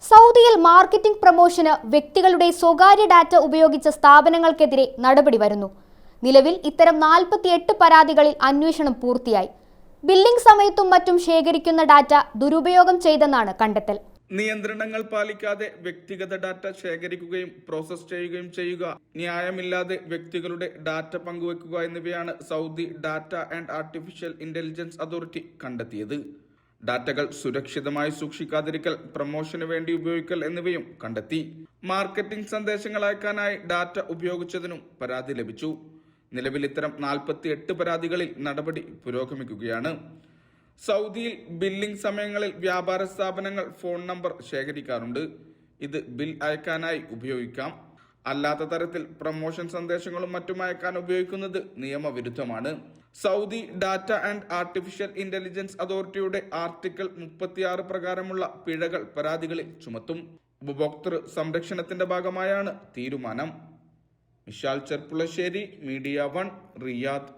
സൗദിയിൽ മാർക്കറ്റിംഗ് പ്രൊമോഷന് വ്യക്തികളുടെ സ്വകാര്യ ഡാറ്റ ഉപയോഗിച്ച സ്ഥാപനങ്ങൾക്കെതിരെ നടപടി വരുന്നു. നിലവിൽ ഇത്തരം 48 പരാതികളിൽ അന്വേഷണം പൂർത്തിയായി. ബില്ലിംഗ് സമയത്തും മറ്റും ശേഖരിക്കുന്ന ഡാറ്റ ദുരുപയോഗം ചെയ്തെന്നാണ് കണ്ടെത്തൽ. നിയന്ത്രണങ്ങൾ പാലിക്കാതെ വ്യക്തിഗത ഡാറ്റ ശേഖരിക്കുകയും പ്രോസസ് ചെയ്യുകയും ചെയ്യുക, ന്യായമില്ലാതെ വ്യക്തികളുടെ ഡാറ്റ പങ്കുവെക്കുക എന്നിവയാണ് Saudi data and artificial intelligence authority കണ്ടെത്തിയത്. ഡാറ്റകൾ സുരക്ഷിതമായി സൂക്ഷിക്കാതിരിക്കൽ, പ്രൊമോഷന് വേണ്ടി ഉപയോഗിക്കൽ എന്നിവയും കണ്ടെത്തി. മാർക്കറ്റിംഗ് സന്ദേശങ്ങൾ അയക്കാനായി ഡാറ്റ ഉപയോഗിച്ചതിനും പരാതി ലഭിച്ചു. നിലവിൽ ഇത്തരം 48 പരാതികളിൽ നടപടി പുരോഗമിക്കുകയാണ്. സൗദിയിൽ ബില്ലിംഗ് സമയങ്ങളിൽ വ്യാപാര സ്ഥാപനങ്ങൾ ഫോൺ നമ്പർ ശേഖരിക്കാറുണ്ട്. ഇത് ബിൽ അയക്കാനായി ഉപയോഗിക്കാം. അല്ലാത്ത തരത്തിൽ പ്രൊമോഷൻ സന്ദേശങ്ങളും മറ്റും അയക്കാൻ ഉപയോഗിക്കുന്നത് നിയമവിരുദ്ധമാണ്. Saudi data and artificial intelligence അതോറിറ്റിയുടെ ആർട്ടിക്കിൾ 36 പ്രകാരമുള്ള പിഴകൾ പരാതികളിൽ ചുമത്തും. ഉപഭോക്തൃ സംരക്ഷണത്തിന്റെ ഭാഗമായാണ് തീരുമാനം. Vishal Cherpulassery, media 1, Riyadh.